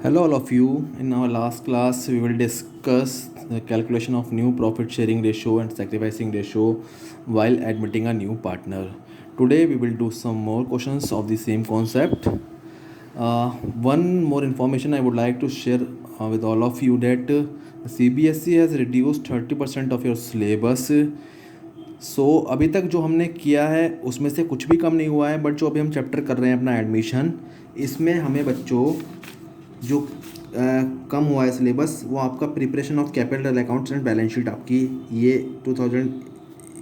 Hello, all of you. In our last class, we will discuss the calculation of new profit sharing ratio and sacrificing ratio while admitting a new partner. Today, we will do some more questions of the same concept. One more information I would like to share with all of you that CBSE has reduced 30% of your syllabus. अभी तक जो हमने किया है उसमें से कुछ भी कम नहीं हुआ है, बट जो अभी हम चैप्टर कर रहे हैं अपना एडमिशन, इसमें हमें बच्चों जो कम हुआ है सिलेबस वो आपका preparation of capital accounts and balance sheet आपकी ये 2000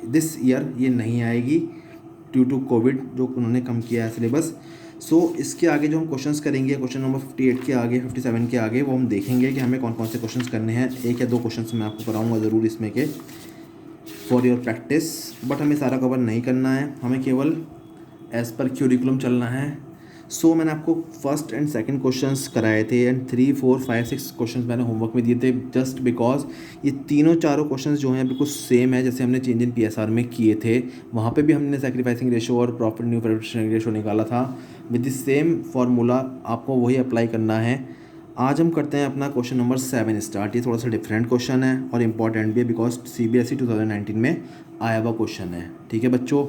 दिस ईयर ये नहीं आएगी ड्यू टू कोविड, जो उन्होंने कम किया है सिलेबस। इसके आगे जो हम क्वेश्चंस करेंगे, क्वेश्चन नंबर 58 के आगे 57 के आगे, वो हम देखेंगे कि हमें कौन कौन से क्वेश्चंस करने हैं। एक या दो क्वेश्चंस मैं आपको कराऊंगा ज़रूर इसमें के फॉर योर प्रैक्टिस, बट हमें सारा कवर नहीं करना है, हमें केवल एज़ पर क्यूरिकुलम चलना है। मैंने आपको फर्स्ट एंड सेकंड क्वेश्चंस कराए थे एंड 3, 4, 5, 6 क्वेश्चंस मैंने होमवर्क में दिए थे, जस्ट बिकॉज ये तीनों चारों क्वेश्चंस जो हैं बिल्कुल सेम है जैसे हमने चेंज इन PSR में किए थे। वहाँ पे भी हमने सैक्रिफाइसिंग रेशो और profit new profit sharing ratio निकाला था विद द सेम फार्मूला, आपको वही अप्लाई करना है। आज हम करते हैं अपना क्वेश्चन नंबर 7 स्टार्ट। ये थोड़ा सा डिफरेंट क्वेश्चन है और इम्पॉर्टेंट भी है बिकॉज CBSE 2019 में आया हुआ क्वेश्चन है। ठीक है बच्चों,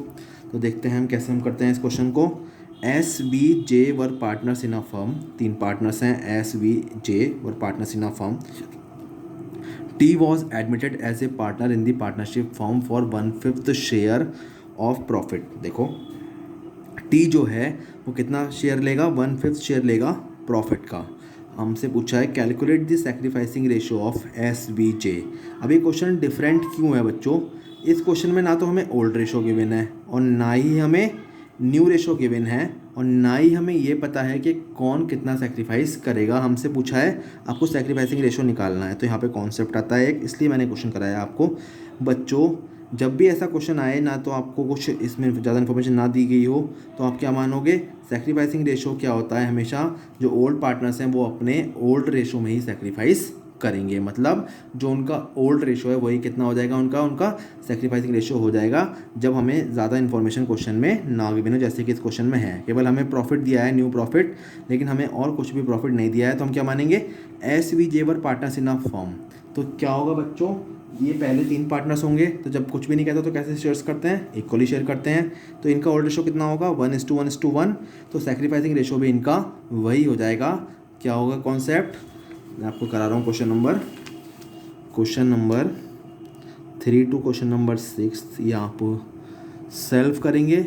तो देखते हैं हम कैसे हम करते हैं इस क्वेश्चन को। SBJ were partners in a firm, 3 partners हैं, SBJ were partners in a firm. T was admitted as a partner in the partnership firm for 1/5 share of profit. देखो T जो है वो कितना शेयर लेगा, 1/5 शेयर लेगा profit का। हमसे पूछा है calculate the sacrificing ratio of SBJ। अब ये क्वेश्चन डिफरेंट क्यों है बच्चों, इस क्वेश्चन में ना तो हमें ओल्ड रेशो गिवन है और ना ही हमें न्यू रेशो गिवन है और ना ही हमें ये पता है कि कौन कितना सेक्रीफाइस करेगा। हमसे पूछा है आपको सेक्रीफाइसिंग रेशो निकालना है, तो यहाँ पे कॉन्सेप्ट आता है एक, इसलिए मैंने क्वेश्चन कराया आपको। बच्चों जब भी ऐसा क्वेश्चन आए ना तो आपको कुछ इसमें ज़्यादा इन्फॉर्मेशन ना दी गई हो तो आप क्या मानोगे, सेक्रीफाइसिंग रेशो क्या होता है, हमेशा जो ओल्ड पार्टनर्स हैं वो अपने ओल्ड रेशो में ही सेक्रीफाइस करेंगे। मतलब जो उनका ओल्ड रेशो है वही कितना हो जाएगा, उनका सेक्रीफाइसिंग रेशो हो जाएगा जब हमें ज़्यादा इन्फॉर्मेशन क्वेश्चन में ना गिवन हो, जैसे कि इस क्वेश्चन में है केवल हमें प्रॉफिट दिया है, न्यू प्रॉफिट, लेकिन हमें और कुछ भी प्रॉफिट नहीं दिया है, तो हम क्या मानेंगे, SBJ were partners in a firm. तो क्या होगा बच्चों, ये पहले 3 पार्टनर्स होंगे, तो जब कुछ भी नहीं कहता तो कैसे शेयर्स करते हैं, इक्वली शेयर करते हैं, तो इनका ओल्ड रेशो कितना होगा, 1:1:1, तो सेक्रीफाइसिंग रेशो भी इनका वही हो जाएगा। क्या होगा कॉन्सेप्ट, मैं आपको करा रहा हूँ question number 3 to question number 6, ये आप सेल्फ करेंगे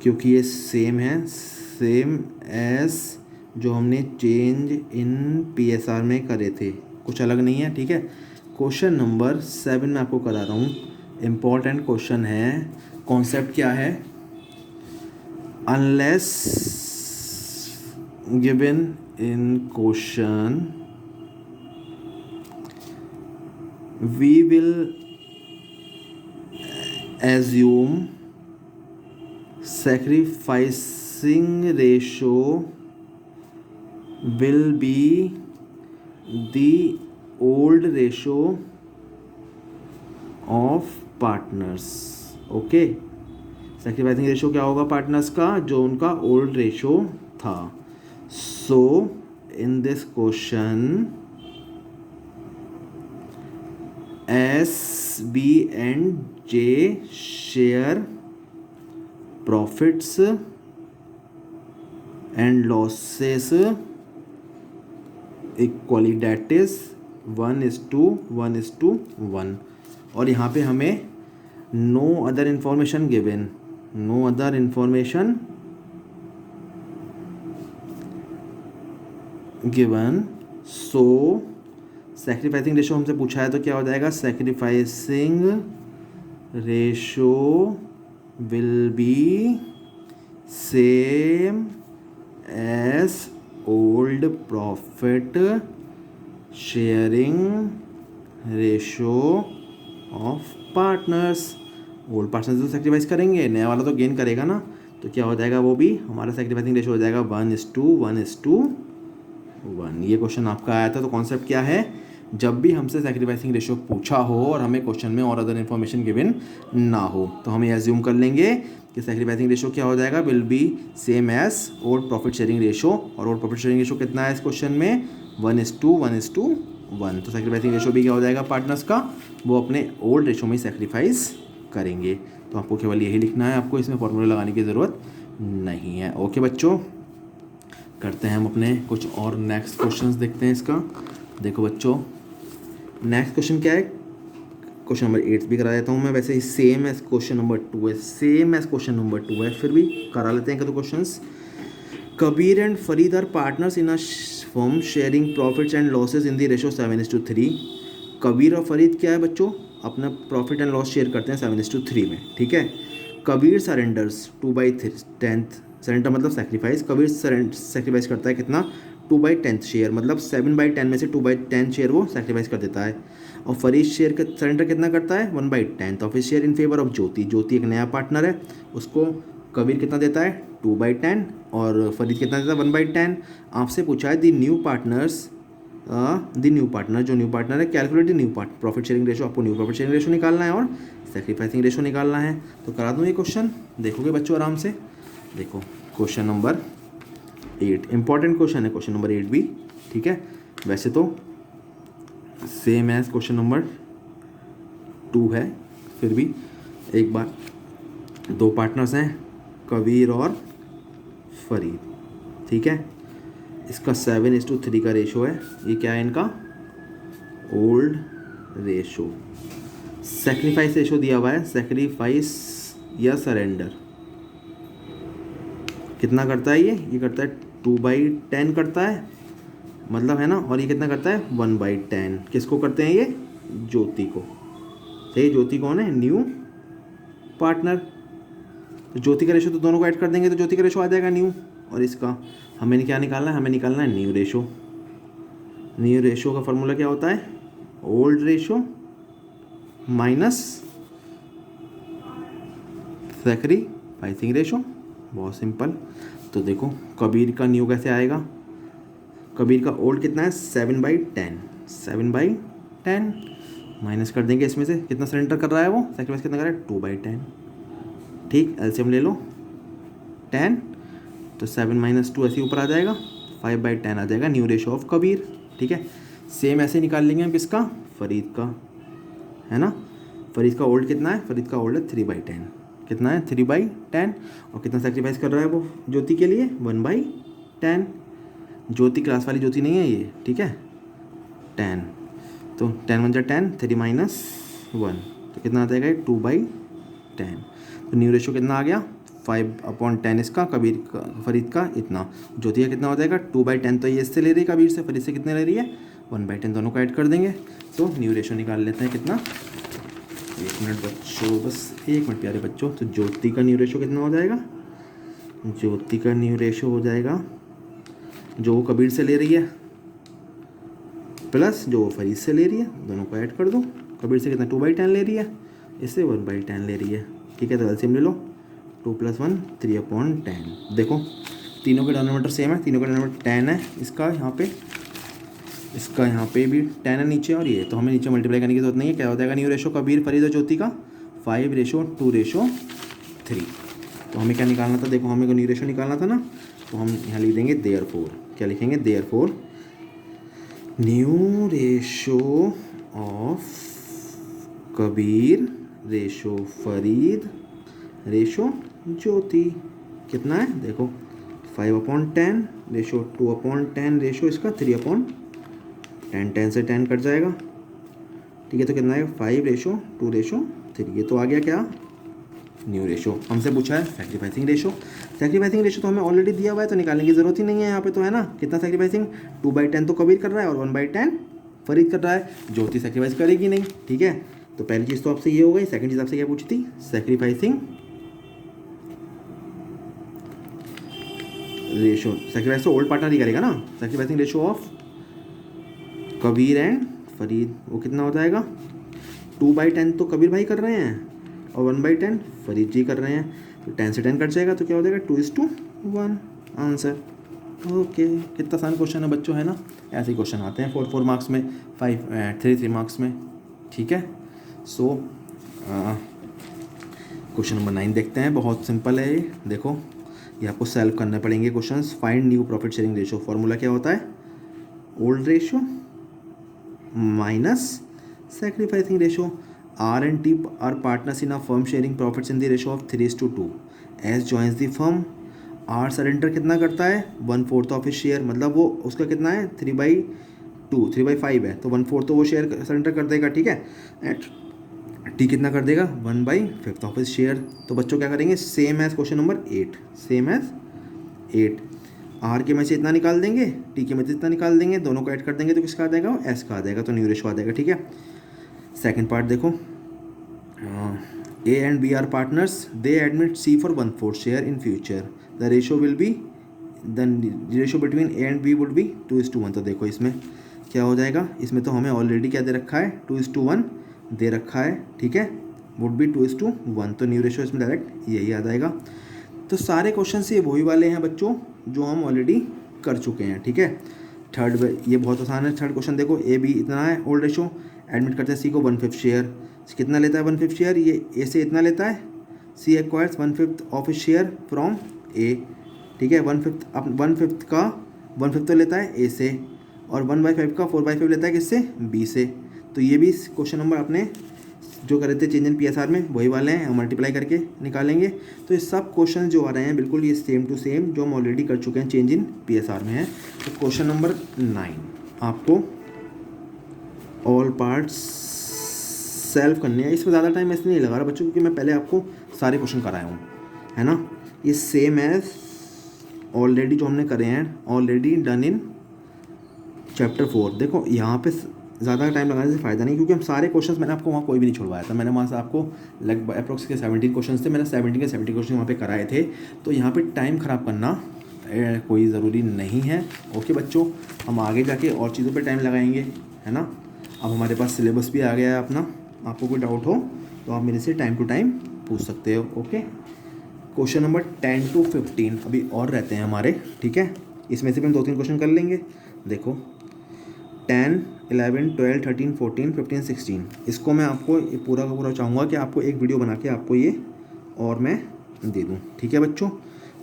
क्योंकि ये सेम है, सेम एज जो हमने चेंज इन PSR में करे थे, कुछ अलग नहीं है। ठीक है, क्वेश्चन नंबर 7 में आपको करा रहा हूँ, इम्पॉर्टेंट क्वेश्चन है। कॉन्सेप्ट क्या है, unless given in question we will assume sacrificing ratio will be the old ratio of partners। Okay, sacrificing ratio क्या होगा पार्टनर्स का, जो उनका ओल्ड रेशो था। So in this question S, B and J share profits and losses equally, that is 1:1:1। और यहाँ पे हमें no other information given, so sacrificing ratio हमसे पूछा है तो क्या हो जाएगा, sacrificing ratio will be same as old profit sharing ratio of partners. Old partners तो सेक्रीफाइस करेंगे, नया वाला तो गेन करेगा ना, तो क्या हो जाएगा, वो भी हमारा सैक्रिफाइसिंग रेशो हो जाएगा 1:1:1। ये क्वेश्चन आपका आया था, तो कॉन्सेप्ट क्या है, जब भी हमसे सैक्रिफाइसिंग रेशियो पूछा हो और हमें क्वेश्चन में और अदर इन्फॉर्मेशन गिवन ना हो, तो हम ये एज्यूम कर लेंगे कि सैक्रिफाइसिंग रेशियो क्या हो जाएगा, will be same as old profit sharing ratio. और ओल्ड प्रॉफिट शेयरिंग रेशियो कितना है इस क्वेश्चन में, 1:1:1। तो सैक्रिफाइसिंग रेशियो भी क्या हो जाएगा पार्टनर्स का, वो अपने ओल्ड रेशियो में ही सैक्रिफाइस करेंगे। तो आपको केवल यही लिखना है, आपको इसमें फॉर्मूला लगाने की ज़रूरत नहीं है। ओके बच्चों, करते हैं हम अपने कुछ और नेक्स्ट क्वेश्चंस देखते हैं इसका। देखो बच्चों, नेक्स्ट क्वेश्चन क्या है, क्वेश्चन नंबर 8 भी करा देता हूँ मैं, वैसे ही सेम एज क्वेश्चन नंबर 2 है, सेम एज क्वेश्चन नंबर 2 है, फिर भी करा लेते हैं questions. Kabir and Farid are partners in a firm sharing profits and losses in the ratio 7:3। Kabir और फरीद क्या है बच्चों, अपना प्रॉफिट एंड लॉस शेयर करते हैं 7:3 में, ठीक है। कबीर सरेंडर्स 2/10, सरेंडर मतलब सेक्रीफाइस, कबीर सेक्रीफाइस करता है कितना, 2/10 शेयर, मतलब 7/10 में से 2/10 शेयर वो सेक्रीफाइस कर देता है। और फरीद शेयर का सरेंडर कितना करता है, 1/10 of his share in favour of Jyoti. Jyoti एक नया पार्टनर है, उसको कबीर कितना देता है, 2/10, और फरीद कितना देता है, 1/10। आपसे पूछा है द न्यू पार्टनर्स, जो न्यू पार्टनर है, calculate the new profit sharing ratio. आपको न्यू प्रॉफिट शेयरिंग रेशो निकालना है और सेक्रीफाइसिंग रेशो निकालना है। तो करा दूँ ये क्वेश्चन, देखोगे बच्चों आराम से। देखो क्वेश्चन नंबर 8 इंपॉर्टेंट क्वेश्चन है, क्वेश्चन नंबर 8 भी, ठीक है। वैसे तो सेम एज क्वेश्चन नंबर 2 है, फिर भी एक बार, दो पार्टनर्स हैं कबीर और फरीद, ठीक है। इसका 7:3 का रेशो है, ये क्या है इनका, ओल्ड रेशो। सेक्रीफाइस रेशो दिया हुआ है, सेक्रीफाइस या सरेंडर कितना करता है, ये करता है 2/10 करता है, मतलब है ना। और ये कितना करता है, 1/10। किसको करते हैं ये, ज्योति को। सही, ज्योति कौन है, न्यू पार्टनर। तो ज्योति का रेशो तो दोनों को ऐड कर देंगे तो ज्योति का रेशो आ जाएगा न्यू, और इसका हमें क्या निकालना है, हमें निकालना है न्यू रेशो। न्यू रेशो का फॉर्मूला क्या होता है, old ratio minus sacrificing ratio, बहुत सिंपल। तो देखो कबीर का न्यू कैसे आएगा, कबीर का ओल्ड कितना है, 7/10, 7/10 माइनस कर देंगे इसमें से, कितना सरेंडर कर रहा है वो, सैक्रिफाइस कितना कर रहा है, 2/10, ठीक। एलसीएम ले लो 10, तो 7 - 2 ऐसे ऊपर आ जाएगा, 5/10 आ जाएगा न्यू रेशो ऑफ कबीर, ठीक है। सेम ऐसे निकाल लेंगे हम किसका, फरीद का, है ना। फरीद का ओल्ड कितना है, फरीद का ओल्ड है 3/10, कितना है 3/10, और कितना सेक्रीफाइस कर रहा है वो ज्योति के लिए, 1/10। ज्योति क्लास वाली ज्योति नहीं है ये, ठीक है, 10, तो 10 × 10, 3 - 1, तो कितना आ जाएगा 2/10। तो न्यू रेशो कितना आ गया, 5/10 इसका, कबीर का फरीद का इतना, ज्योति का कितना हो जाएगा 2/10। तो ये इससे ले रही है कबीर से, फरीद से कितने ले रही है, 1/10, दोनों को ऐड कर देंगे। तो न्यू रेशो निकाल लेते हैं कितना, 1 मिनट बच्चों, बस 1 मिनट प्यारे बच्चों। तो ज्योति का न्यू रेशो कितना हो जाएगा, ज्योति का न्यू रेशो हो जाएगा जो वो कबीर से ले रही है प्लस जो वो फरीद से ले रही है, दोनों को ऐड कर दो। कबीर से कितना 2/10 ले रही है, इससे 1/10 ले रही है, ठीक है। तो एलसीएम ले लो, 2 + 1 3/10। देखो तीनों के डिनोमिनेटर सेम है, तीनों का डिनोमिनेटर 10 है, इसका यहाँ पे भी 10 है नीचे, और ये तो हमें नीचे मल्टीप्लाई करने की जरूरत नहीं है। क्या हो जाएगा न्यू रेशो कबीर फरीद और ज्योति का, 5:2:3। तो हमें क्या निकालना था, देखो हमें को न्यू रेशो निकालना था ना, तो हम यहाँ लिख देंगे देयरफॉर, क्या लिखेंगे, therefore new ratio of Kabir ratio Farid ratio Jyoti कितना है, देखो 5/10 रेशो 2/10 रेशो इसका 3/10, 10 से 10 कट जाएगा, ठीक है। तो कितना आएगा 5:2:3, ये तो आ गया क्या, न्यू रेशो। हमसे पूछा है सैक्रिफाइसिंग रेशो, सैक्रिफाइसिंग रेशो तो हमें ऑलरेडी दिया हुआ है, तो निकालने की जरूरत ही नहीं है यहाँ पे, तो है ना। कितना सैक्रिफाइसिंग, 2/10 तो कबीर कर रहा है और 1/10 फरीद कर रहा है, ज्योति सैक्रिफाइस करेगी नहीं, ठीक है। तो पहली चीज़ तो आपसे ये हो गई। सेकंड चीज़ आपसे क्या पूछी थी, सैक्रिफाइसिंग रेशो। सैक्रिफाइस तो ओल्ड पार्टनर ही करेगा ना। Sacrificing ratio of Kabir and Farid, वो कितना हो जाएगा, 2/10 तो कबीर भाई कर रहे हैं और 1/10 फरीद जी कर रहे हैं, तो 10 से 10 कट जाएगा, तो क्या हो जाएगा 2:1 आंसर, ओके, कितना आसान क्वेश्चन है बच्चों, है ना। ऐसे ही क्वेश्चन आते हैं 4 मार्क्स में, 3 मार्क्स में, ठीक है। सो क्वेश्चन नंबर 9 देखते हैं। बहुत सिंपल है ये, देखो ये आपको सॉल्व करने पड़ेंगे questions. Find new profit sharing ratio. Formula क्या होता है, old ratio minus sacrificing ratio. R and T are partners in a firm sharing profits in the ratio of 3:2. S joins the firm. R surrender कितना करता है, 1/4 of his share, मतलब वो उसका कितना है 3/5 है, तो 1/4 तो वो शेयर सरेंडर कर देगा, ठीक है। एंड टी कितना कर देगा, 1/5 ऑफ हिज शेयर। तो बच्चों क्या करेंगे, same as question number 8, same as 8। आर के में से इतना निकाल देंगे, टी के में से इतना निकाल देंगे, दोनों को ऐड कर देंगे तो किसका आ जाएगा, एस का आ जाएगा, तो न्यू रेशो आ जाएगा, ठीक है। सेकंड पार्ट देखो, A and B are partners, they admit C for 1/4 share in future, the ratio will be, the ratio between A and B would be 2:1। तो देखो इसमें क्या हो जाएगा, इसमें तो हमें ऑलरेडी क्या दे रखा है, 2:1 दे रखा है, ठीक है, वुड बी 2:1, तो न्यू रेशो इसमें डायरेक्ट यही आ जाएगा। तो सारे क्वेश्चन ये वही वाले हैं बच्चों जो हम ऑलरेडी कर चुके हैं, ठीक है। थर्ड, ये बहुत आसान है। थर्ड क्वेश्चन देखो, ए बी इतना है ओल्ड रेशो, एडमिट करते हैं सी को 1/5 शेयर, कितना लेता है 1/5 शेयर, ये ए से इतना लेता है, सी एक्वायर्स 1/5 ऑफ शेयर फ्रॉम ए, ठीक है। 1/5 का 1/5 तो लेता है ए से, और 1/5 का 4/5 लेता है किससे, बी से। तो ये भी क्वेश्चन नंबर अपने जो करे थे चेंज इन PSR में वही वाले हैं, हम मल्टीप्लाई करके निकालेंगे। तो ये सब क्वेश्चन जो आ रहे हैं बिल्कुल ये सेम टू सेम जो हम ऑलरेडी कर चुके हैं, चेंज इन PSR में है। तो क्वेश्चन नंबर 9 आपको ऑल पार्ट्स सॉल्व करने हैं। इसमें ज़्यादा टाइम ऐसे नहीं लगा रहा बच्चों, क्योंकि मैं पहले आपको सारे क्वेश्चन कराया हूँ, है ना। ये सेम एज ऑलरेडी जो हमने करे हैं, ऑलरेडी डन इन चैप्टर 4। देखो यहाँ पे ज़्यादा टाइम लगाने से फ़ायदा नहीं, क्योंकि हम सारे क्वेश्चंस मैंने आपको वहाँ कोई भी नहीं छोड़वाया था। मैंने वहाँ से आपको लगभग अप्रोक्स के 17 क्वेश्चंस थे, मैंने 17 के 70 क्वेश्चन वहाँ पे कराए थे। तो यहाँ पे टाइम ख़राब करना कोई ज़रूरी नहीं है। ओके बच्चों, हम आगे जाके और चीज़ों पे टाइम लगाएंगे, है ना। अब हमारे पास सिलेबस भी आ गया है अपना, आपको कोई डाउट हो तो आप मेरे से टाइम टू टाइम पूछ सकते हो। ओके, क्वेश्चन नंबर 10 to 15 अभी और रहते हैं हमारे, ठीक है। इसमें से भी हम 2-3 क्वेश्चन कर लेंगे। देखो 10, 11, 12, 13, 14, 15, 16, इसको मैं आपको पूरा का पूरा चाहूँगा कि आपको एक वीडियो बना के आपको ये और मैं दे दूँ, ठीक है बच्चों।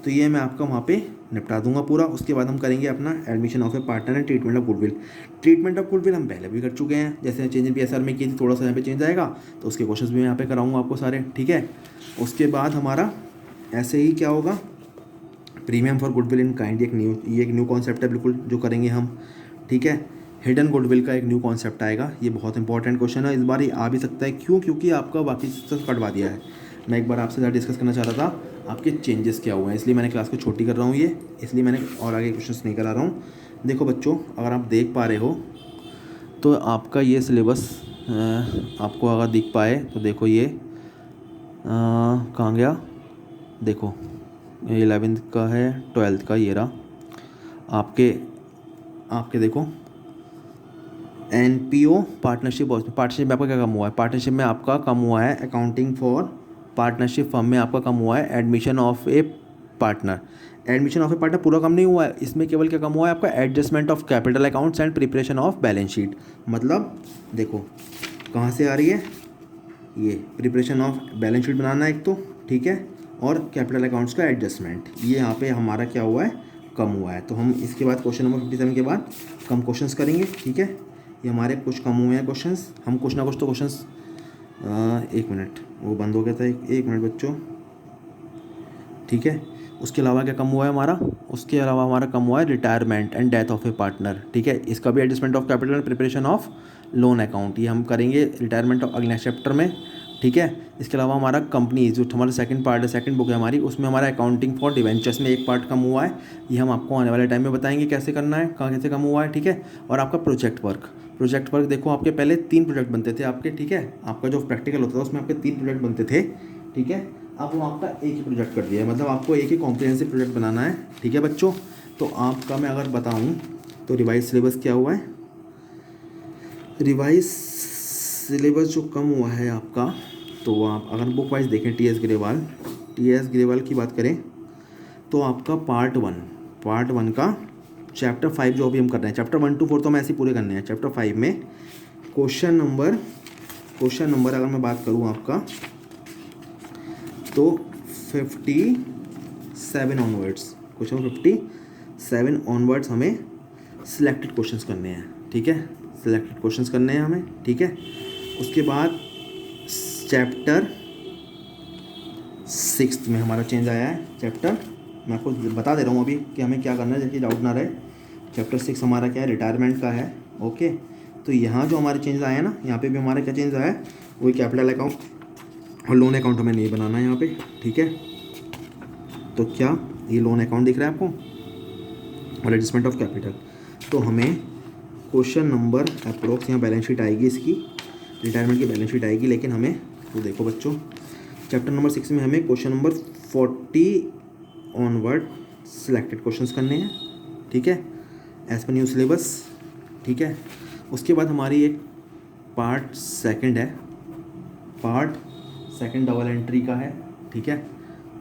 तो ये मैं आपका वहाँ पे निपटा दूंगा पूरा। उसके बाद हम करेंगे अपना admission of A partner and treatment of goodwill. Treatment of goodwill हम पहले भी कर चुके हैं, जैसे चेंज इन PSR में की थी, थोड़ा सा यहाँ पे चेंज आएगा, तो उसके क्वेश्चंस भी मैं यहाँ पे कराऊंगा आपको सारे, ठीक है। उसके बाद हमारा ऐसे ही क्या होगा, premium for goodwill in kind, ये एक न्यू कॉन्सेप्ट है बिल्कुल जो करेंगे हम, ठीक है। हिडन गुडविल का एक न्यू कॉन्सेप्ट आएगा, ये बहुत इंपॉर्टेंट क्वेश्चन है, इस बार ये आ भी सकता है। क्यों, क्योंकि आपका बाकी सब कटवा दिया है। मैं एक बार आपसे ज़्यादा डिस्कस करना चाह रहा था आपके चेंजेस क्या हुए हैं, इसलिए मैंने क्लास को छोटी कर रहा हूँ ये, इसलिए मैंने और आगे क्वेश्चंस नहीं करा रहा हूँ। देखो बच्चों, अगर आप देख पा रहे हो तो आपका ये सिलेबस आपको अगर दिख पाए तो देखो ये कहाँ गया, देखो 11th का है, 12th का ये रहा आपके देखो NPO पार्टनरशिप में आपका क्या कम हुआ है, पार्टनरशिप में आपका कम हुआ है अकाउंटिंग फॉर पार्टनरशिप फर्म में आपका कम हुआ है admission of A partner. Admission of A partner पूरा कम नहीं हुआ है, इसमें केवल क्या कम हुआ है आपका adjustment of capital accounts and preparation of balance sheet. मतलब देखो कहाँ से आ रही है, ये प्रिपरेशन ऑफ बैलेंस शीट बनाना एक तो, ठीक है, और कैपिटल अकाउंट्स का एडजस्टमेंट, ये यहाँ पे हमारा क्या हुआ है, कम हुआ है। तो हम इसके बाद क्वेश्चन नंबर 57 के बाद कम क्वेश्चंस करेंगे, ठीक है। ये हमारे कुछ कम हुए हैं क्वेश्चंस, हम कुछ ना कुछ तो क्वेश्चंस, एक मिनट वो बंद हो गया था, एक मिनट बच्चों, ठीक है। उसके अलावा क्या कम हुआ है हमारा, उसके अलावा हमारा कम हुआ है retirement and death of A partner, ठीक है। इसका भी adjustment of capital and preparation of loan account, ये हम करेंगे रिटायरमेंट ऑफ अगले चैप्टर में, ठीक है। इसके अलावा हमारा कंपनी जो हमारा सेकंड पार्ट है, सेकंड बुक है हमारी, उसमें हमारा अकाउंटिंग फॉर डिवेंचर्स में एक पार्ट कम हुआ है, ये हम आपको आने वाले टाइम में बताएंगे कैसे करना है, कहाँ कैसे कम हुआ है, ठीक है। और आपका प्रोजेक्ट वर्क देखो, आपके पहले 3 प्रोजेक्ट बनते थे आपके, ठीक है। आपका जो प्रैक्टिकल होता था उसमें आपके 3 प्रोजेक्ट बनते थे, ठीक है। अब वो आपका एक ही प्रोजेक्ट कर दिया है, मतलब आपको एक ही कॉम्प्रिहेंसिव प्रोजेक्ट बनाना है, ठीक है बच्चों। तो आपका मैं अगर बताऊँ तो रिवाइज सिलेबस क्या हुआ है, रिवाइज सिलेबस जो कम हुआ है आपका, तो आप अगर बुक वाइज देखें टी एस ग्रेवाल की बात करें तो आपका पार्ट 1 का चैप्टर 5 जो अभी हम कर रहे हैं, चैप्टर 1 to 4 तो हम ऐसे पूरे करने हैं। चैप्टर 5 में क्वेश्चन नंबर अगर मैं बात करूँ आपका तो 57 ऑनवर्ड्स, क्वेश्चन 57 ऑनवर्ड्स हमें सिलेक्टेड क्वेश्चंस करने हैं, ठीक है, सिलेक्टेड क्वेश्चंस करने हैं हमें, ठीक है। उसके बाद चैप्टर 6 में हमारा चेंज आया है। चैप्टर मैं आपको बता दे रहा हूँ अभी कि हमें क्या करना है, जैसे डाउट ना रहे। चैप्टर 6 हमारा क्या है, रिटायरमेंट का है, ओके। तो यहाँ जो हमारे चेंज आया है ना, यहाँ पे भी हमारा क्या चेंज आया है, वही कैपिटल अकाउंट और लोन अकाउंट हमें नहीं बनाना है यहाँ पे, ठीक है। तो क्या ये लोन अकाउंट दिख रहा है आपको और एडजस्टमेंट ऑफ कैपिटल। तो हमें क्वेश्चन नंबर अप्रोक्स यहाँ बैलेंस शीट आएगी, इसकी रिटायरमेंट की बैलेंस शीट आएगी, लेकिन हमें तो देखो बच्चों चैप्टर नंबर 6 में हमें question number 40 onward selected questions करने हैं, ठीक है, एज पर न्यू सिलेबस, ठीक है। उसके बाद हमारी एक पार्ट सेकंड है, पार्ट सेकंड डबल एंट्री का है, ठीक है।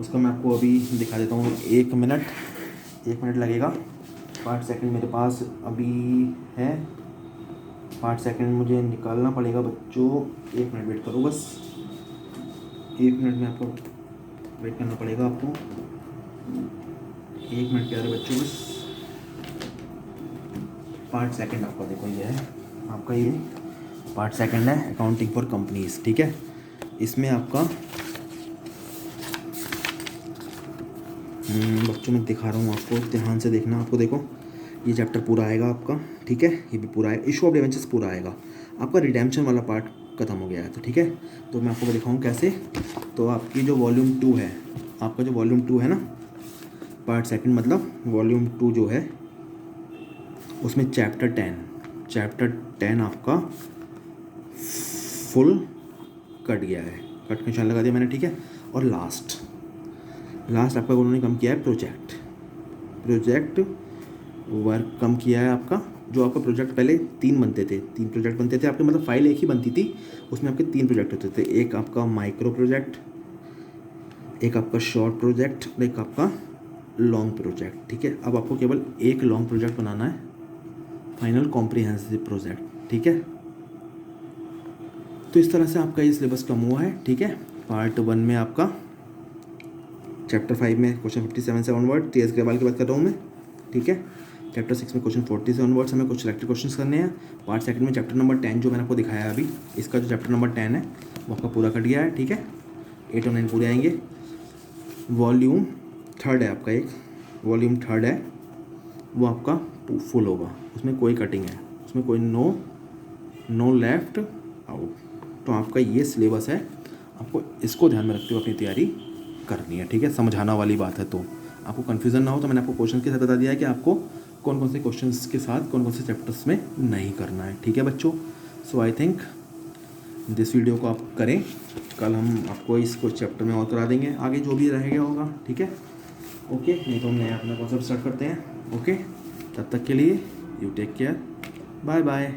उसका मैं आपको अभी दिखा देता हूँ, 1 मिनट लगेगा। पार्ट सेकंड मेरे पास अभी है, पार्ट सेकंड मुझे निकालना पड़ेगा बच्चों, 1 मिनट वेट करो बस, 1 मिनट में आपको वेट करना पड़ेगा आपको, 1 मिनट प्यारे बच्चों बस। पार्ट सेकंड आपका देखो ये है, आपका ये पार्ट सेकंड है अकाउंटिंग फॉर कंपनीज, ठीक है। इसमें आपका बच्चों मैं दिखा रहा हूँ आपको, ध्यान से देखना, आपको देखो ये चैप्टर पूरा आएगा आपका, ठीक है, ये भी पूरा आएगा, इशू ऑफ डिवेंचर्स पूरा आएगा आपका, रिडेम्पशन वाला पार्ट खत्म हो गया है, तो ठीक है। तो मैं आपको दिखाऊँ कैसे। तो आपकी जो वॉल्यूम 2 है, आपका जो वॉल्यूम 2 है ना, पार्ट सेकंड मतलब वॉल्यूम 2 जो है उसमें चैप्टर 10 आपका फुल कट गया है, कट का निशान लगा दिया मैंने, ठीक है। और लास्ट आपका उन्होंने कम किया है प्रोजेक्ट वर्क कम किया है आपका। जो आपका प्रोजेक्ट पहले 3 प्रोजेक्ट बनते थे आपके, मतलब फाइल एक ही बनती थी, उसमें आपके 3 प्रोजेक्ट होते थे, एक आपका माइक्रो प्रोजेक्ट, एक आपका शॉर्ट प्रोजेक्ट और एक आपका लॉन्ग प्रोजेक्ट, ठीक है। अब आपको केवल एक लॉन्ग प्रोजेक्ट बनाना है, फाइनल कॉम्प्रिहेंसिव प्रोजेक्ट, ठीक है। तो इस तरह से आपका ये सिलेबस कम हुआ है, ठीक है। पार्ट 1 में आपका चैप्टर 5 में क्वेश्चन 57 से ऑनवर्ड, TS अग्रवाल की बात कर रहा हूँ मैं, ठीक है। चैप्टर 6 में क्वेश्चन 40 से ऑनवर्ड्स हमें कुछ सिलेक्टेड क्वेश्चंस करने हैं। पार्ट सेकंड में चैप्टर नंबर 10 जो मैंने आपको दिखाया अभी, इसका जो चैप्टर नंबर 10 है वो आपका पूरा कट गया है, ठीक है। 8 और 9 पूरे आएंगे। वॉल्यूम 3 है आपका, एक वॉल्यूम 3 है वो आपका फुल होगा, उसमें कोई कटिंग है, उसमें कोई नो लेफ्ट आउट। तो आपका ये सिलेबस है, आपको इसको ध्यान में रखते हुए अपनी तैयारी करनी है, ठीक है। समझाना वाली बात है, तो आपको कन्फ्यूज़न ना हो, तो मैंने आपको क्वेश्चन के साथ बता दिया है कि आपको कौन कौन से क्वेश्चंस के साथ कौन कौन से चैप्टर्स में नहीं करना है, ठीक है बच्चों। सो आई थिंक दिस वीडियो को आप करें, कल हम आपको इसको चैप्टर में और करा देंगे, आगे जो भी रहेगा होगा, ठीक है। ओके, नहीं तो हम नया अपना कॉन्सेप्ट स्टार्ट करते हैं, ओके। तब तक के लिए you take care, bye bye.